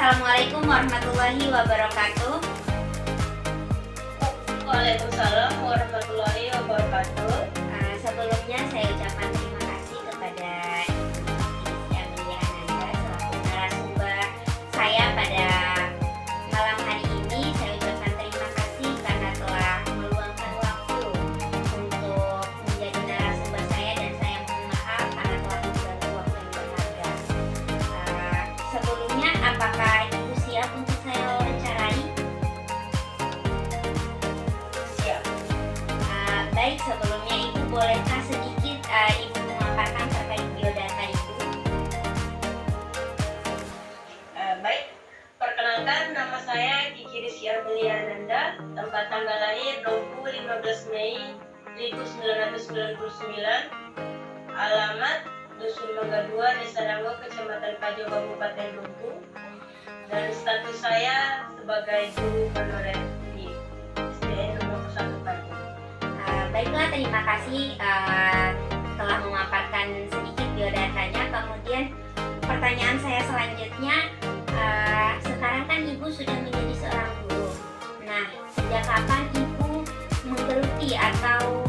Assalamualaikum warahmatullahi wabarakatuh. Waalaikumsalam warahmatullahi wabarakatuh. Sebelumnya saya ucapkan terima kasih kepada Ibu Amelia Ananda selaku narasumber saya pada malam hari ini. Saya ucapkan terima kasih karena telah meluangkan waktu untuk menjadi narasumber saya, dan saya mohon maaf karena telah mengganggu waktu yang berharga. Sebelumnya, apakah Ibu siap untuk saya wawancarai? Siap. Baik, sebelumnya Ibu bolehkah sedikit Ibu memaparkan terkait biodata Ibu? Baik, perkenalkan, nama saya Kiki Rizky Amelia Ananda, tempat tanggal lahir 15 Mei 1999, alamat Dusun Mangga 2, Desa Rango, Kecamatan Kajo, Kabupaten Bengkulu, dan status saya sebagai guru honorer di SDN nomor 1 Kajo. Baiklah, terima kasih telah memaparkan sedikit biodatanya. Kemudian pertanyaan saya selanjutnya, sekarang kan Ibu sudah menjadi seorang guru. Nah, sejak kapan Ibu menggeluti atau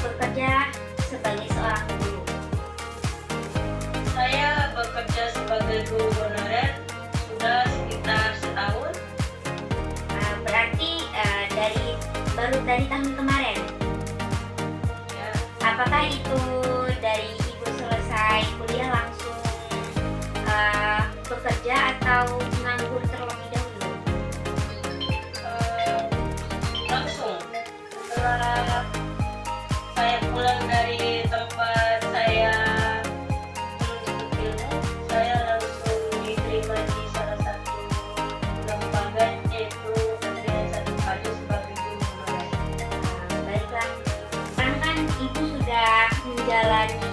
bekerja sebagai seorang guru? Saya bekerja sebagai guru honorer sudah sekitar setahun. Berarti baru dari tahun kemarin. Ya, Apakah itu dari Ibu selesai kuliah langsung bekerja atau menganggur terlebih dahulu? langsung setelah saya pulang dari tempat saya menuntut ilmu, saya langsung diterima di salah satu lembaga, yaitu SDN 1 Kajo sebagai guru honorer. Baiklah, sekarang kan Ibu sudah menjalani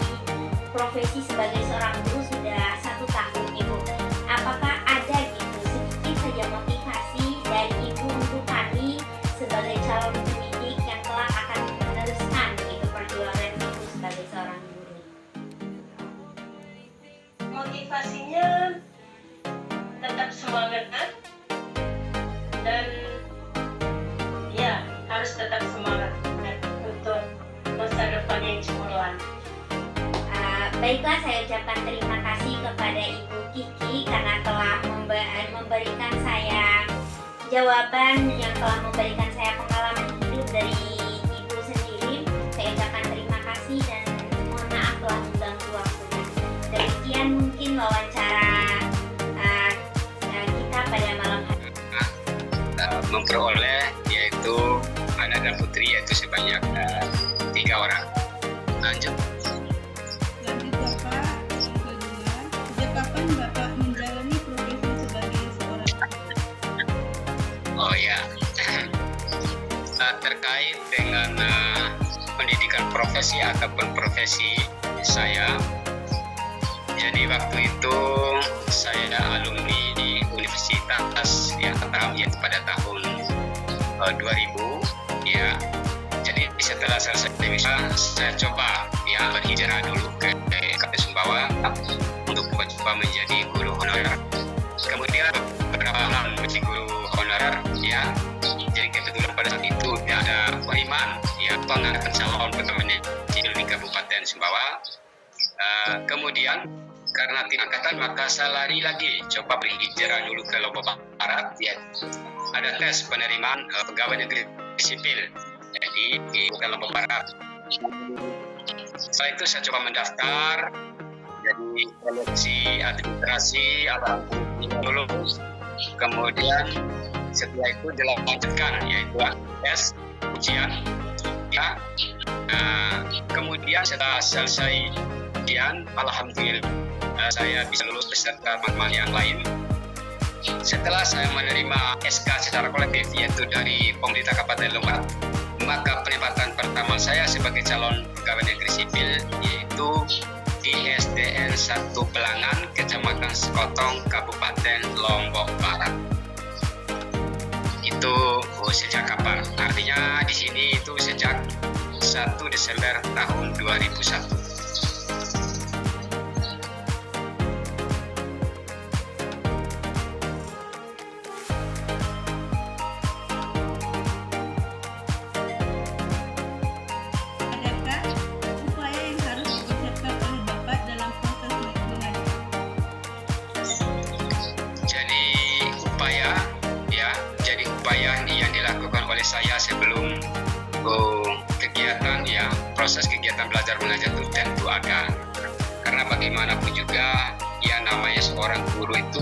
profesi sebagai seorang guru sudah 1 tahun Ibu. Apakah ada gitu sedikit saja motivasi dari Ibu untuk kami sebagai calon pendidik yang telah akan meneruskan gitu perjuangan Ibu sebagai seorang guru? Motivasinya tetap semangat dan ya, harus tetap semangat untuk masa depan yang cemerlang. Baiklah, saya ucapkan terima kasih kepada Ibu Kiki karena telah memberikan saya jawaban yang telah memberikan saya pengalaman hidup dari Ibu sendiri. Saya ucapkan terima kasih dan mohon maaf telah mengganggu waktunya. Demikian mungkin wawancara kita pada malam hari ini. Memperoleh yaitu anak dan putri, yaitu sebanyak 3 orang. Lanjut. Lanjut Bapak, yang kedua, sejak kapan Bapak menjalani profesi sebagai seorang guru? Oh ya, terkait dengan pendidikan profesi ataupun profesi saya. Jadi waktu itu saya alumni di Universitas Taram, yaitu pada tahun 2000 ya. Jadi setelah selesai wisuda saya coba berhijrah dulu ke Kabupaten Sumbawa untuk mencoba menjadi guru honorer. Kemudian beberapa bulan menjadi guru honorer ya. Jadi kebetulan pada saat itu ada pengiriman pengangkatan calon pegawai negeri di Kabupaten Sumbawa. Kemudian karena tidak angkatan, maka saya lari lagi coba berhijrah dulu ke Lombok Barat ya. Ada tes penerimaan pegawai negeri sipil jadi di Lombok Barat. Setelah itu saya coba mendaftar jadi seleksi administrasi, alhamdulillah lulus. Kemudian setelah itu dilanjutkan yaitu tes ujian ya. Kemudian setelah selesai ujian, alhamdulillah saya bisa lulus beserta teman-teman yang lain. Setelah saya menerima SK secara kolektif yaitu dari pemerintah Kabupaten Lombok, maka penempatan pertama saya sebagai calon pegawai negeri sipil yaitu di SDN 1 Pelangan, Kecamatan Sekotong, Kabupaten Lombok Barat. Itu sejak kapan? Artinya di sini itu sejak 1 Desember tahun 2001. oleh saya sebelum kegiatan ya, proses kegiatan belajar mengajar itu tentu ada, karena bagaimanapun juga ya namanya seorang guru itu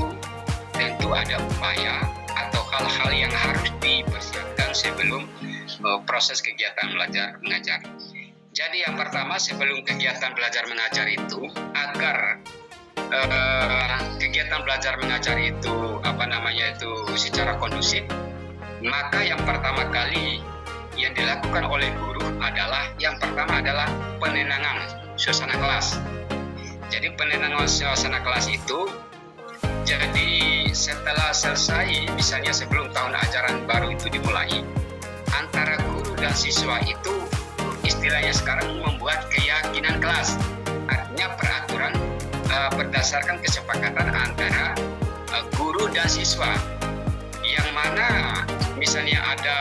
tentu ada upaya atau hal-hal yang harus dipersiapkan sebelum proses kegiatan belajar mengajar. Jadi yang pertama, sebelum kegiatan belajar mengajar itu, agar kegiatan belajar mengajar itu secara kondusif, maka yang pertama kali yang dilakukan oleh guru adalah yang pertama adalah penenangan suasana kelas. Jadi penenangan suasana kelas itu, jadi setelah selesai, misalnya sebelum tahun ajaran baru itu dimulai, antara guru dan siswa itu istilahnya sekarang membuat keyakinan kelas, artinya peraturan berdasarkan kesepakatan antara guru dan siswa, yang mana misalnya ada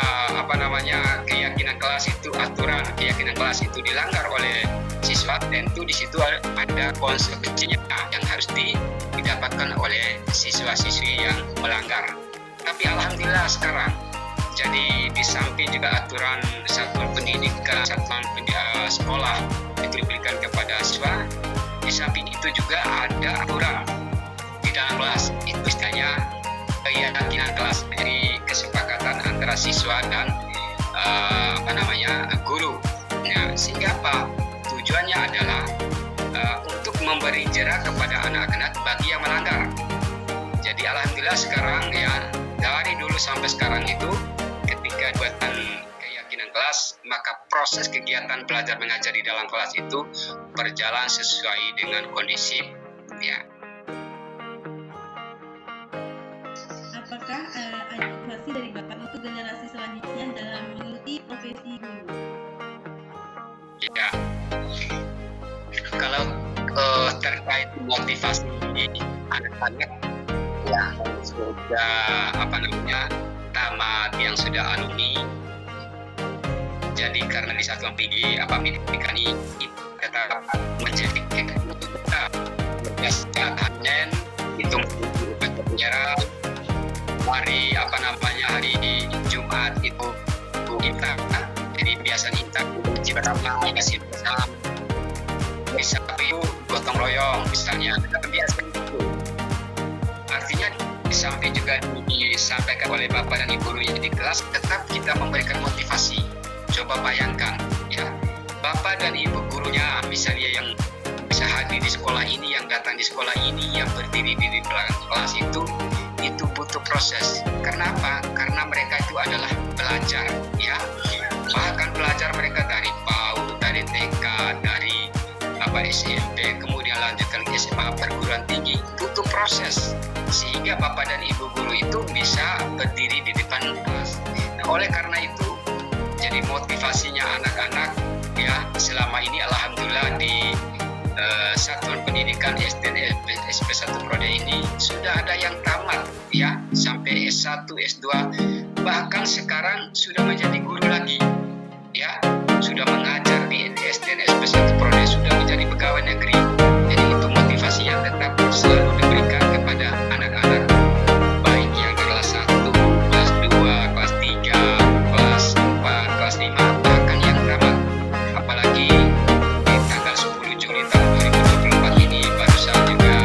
keyakinan kelas itu, aturan keyakinan kelas itu dilanggar oleh siswa, tentu di situ ada konsekuensinya yang harus didapatkan oleh siswa-siswi yang melanggar. Tapi alhamdulillah sekarang, jadi di samping juga aturan satuan pendidikan, sekolah itu diberikan kepada siswa, di samping itu juga ada aturan di dalam kelas, itu istilahnya keyakinan kelas, jadi kesepakatan antara siswa dan guru. Nah, sehingga apa? Tujuannya adalah untuk memberi jerak kepada anak-anak bagi yang melanggar. Jadi alhamdulillah sekarang ya, dari dulu sampai sekarang itu, ketika buatan keyakinan kelas, maka proses kegiatan belajar mengajar di dalam kelas itu berjalan sesuai dengan kondisi ya. Apakah ada motivasi dari Bapak untuk generasi selanjutnya dalam menggeluti profesi guru? Ya, kalau terkait motivasi anak-anak yang sudah tamat, yang sudah alumni, jadi karena di satuan pendidikan ini kita menjadi kesehatan hitung penjara hari Jumat itu kita, jadi biasa kita beberapa kasih salam bisa itu gotong royong misalnya, kita biasa itu. Artinya di samping juga disampaikan oleh Bapak dan Ibu gurunya di kelas, tetap kita memberikan motivasi. Coba bayangkan ya, Bapak dan Ibu gurunya misalnya yang bisa hadir di sekolah ini, yang datang di sekolah ini, yang berdiri di belakang kelas itu butuh proses. Kenapa? Karena mereka itu adalah pelajar ya. Bahkan pelajar mereka dari PAUD, dari TK, dari SMP, kemudian lanjutkan ke SMA, perguruan tinggi, butuh proses. Sehingga Bapak dan Ibu guru itu bisa berdiri di depan kelas. Nah, oleh karena itu, jadi motivasinya anak-anak ya, selama ini alhamdulillah di satuan pendidikan SDN SP1 Prode ini sudah ada yang tamat ya, sampai S1, S2, bahkan sekarang sudah menjadi guru lagi ya, sudah mengajar di SDN SP1 Prode, sudah menjadi pegawai negeri. Jadi itu motivasi yang tetap selalu diberikan kepada anak-anak, baik yang kelas 1, kelas 2, kelas 3, kelas 4, kelas 5, bahkan yang tamat. Apalagi di tanggal 10 Juli tahun 2024 ini baru saja juga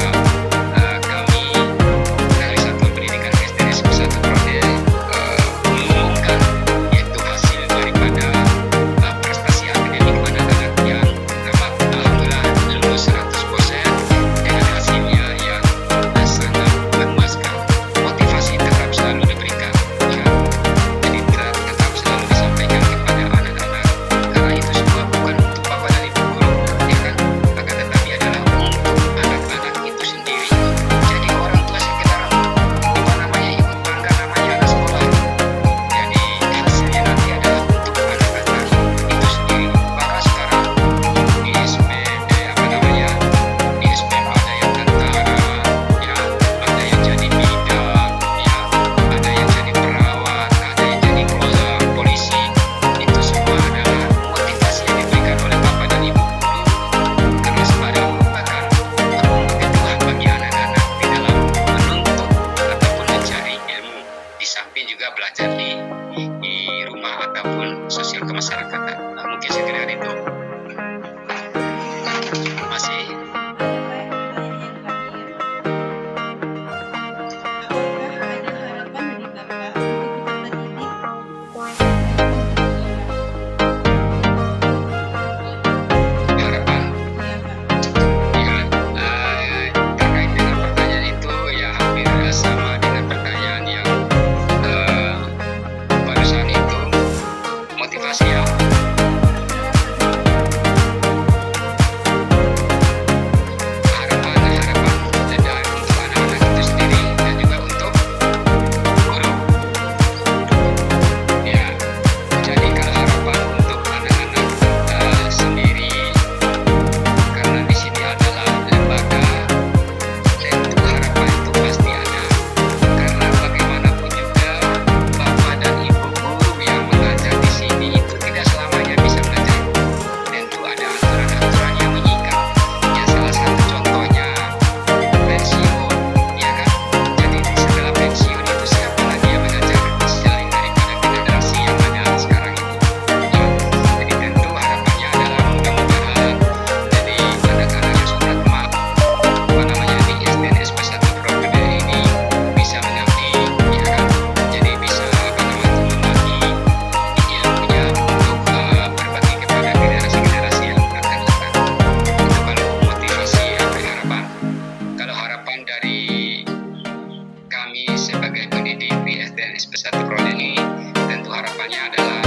SP1 Prodi ini tentu harapannya adalah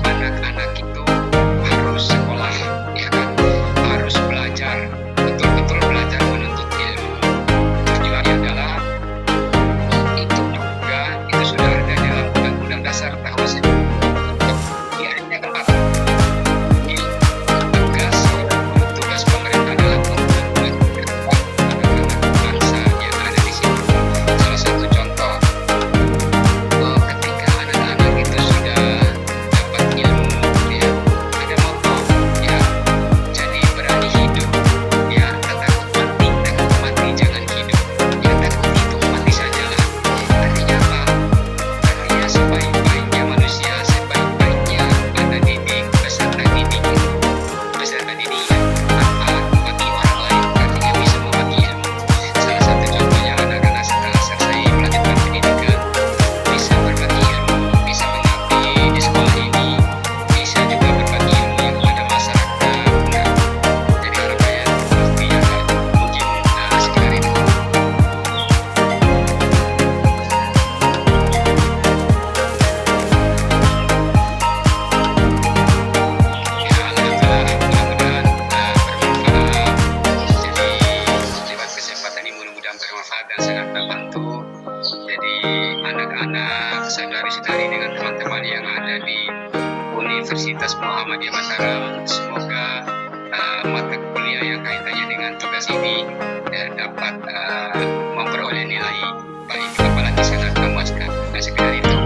anak-anak itu harus sekolah, ya kan, harus belajar, betul-betul belajar menuntut ilmu. Tujuannya adalah itu juga itu sudah ada dalam Undang-Undang Dasar tahun 1945 yang keempat. Ini tugas pemerintah adalah untuk mendidik anak-anak bangsa yang ada di sini. Salah satu contoh ketika anak-anak itu sudah dapat ilmu, ya, ada moto, ya, jadi berani hidup, ya, tak takut mati jangan hidup, ya, takut itu mati sajalah. Artinya apa? Artinya sebaik-baiknya manusia, sebaik-baiknya anak didik, peserta didik itu, peserta didik yang manfaat bagi orang lain, artinya bisa membagi ilmu. Salah satu contohnya anak-anak setelah selesai melanjutkan pendidikan bisa berbagi ilmu, bisa mengabdi di sekolah ini, bisa juga berbagi ilmu kepada masyarakat. Nah, jadi harapannya pastinya mungkin sekitar itu. Ya, alhamdulillah, mudah-mudahan bermanfaat. Jadi lewat kesempatan ini mudah-mudahan bermanfaat dan sangat membantu. Jadi anak-anak saudari-saudari dengan teman-teman yang ada di Universitas Muhammadiyah Mataram, semoga mata kuliah yang kaitannya dengan tugas ini dapat memperoleh nilai baik, apalagi sangat memuaskan. Nah, sekedar itu.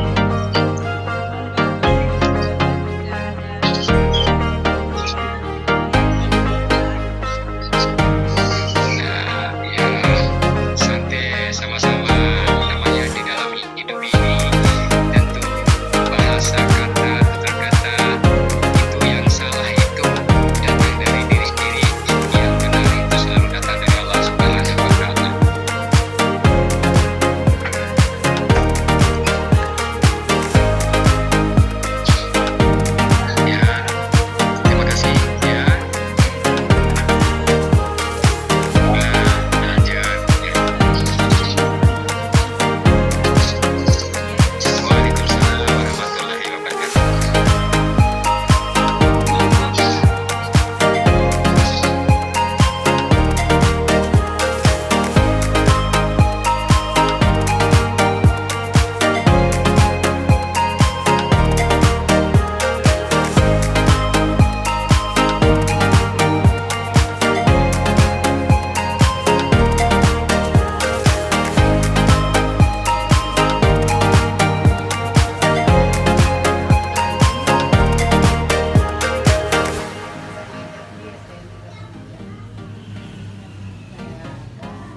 Nah, ya, santai sama-sama, namanya di dalam hidup ini tentu bahasa kata, tutur kata itu yang salah itu datang dari diri sendiri, yang benar itu selalu datang dari Allah Subhanahu wa Ta'ala. Ya, terima kasih, ya. Lanjut. Waalaikumsalam warahmatullahi wabarakatuh.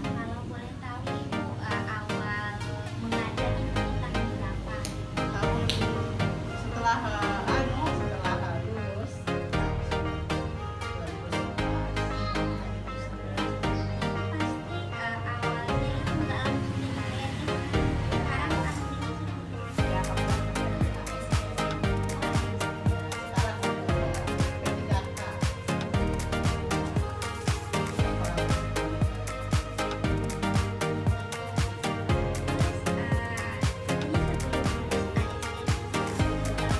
Kalau boleh tahu Ibu awal mengajar itu di tahun berapa? Setelah lulus tahun 2011. Pasti awalnya itu nggak langsung jadi PNS. Sekarang tahun ini sudah Ya, kamu kan kerja di ASN. Sekarang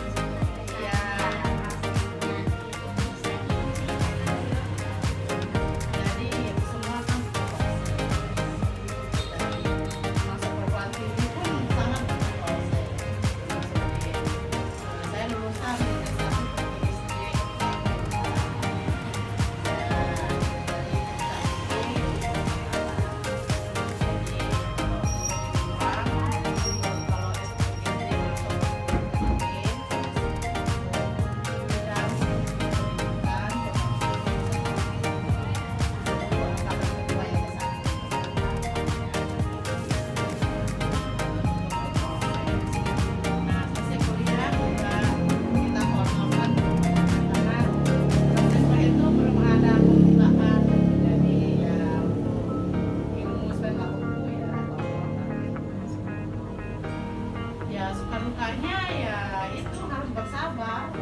P3K. Jadi semua kan berproses. Dari masuk perguruan tinggi pun sangat berproses. Saya lulusan S1 di SD. Dari kalau SD masuk ya suka dukanya ya itu harus bersabar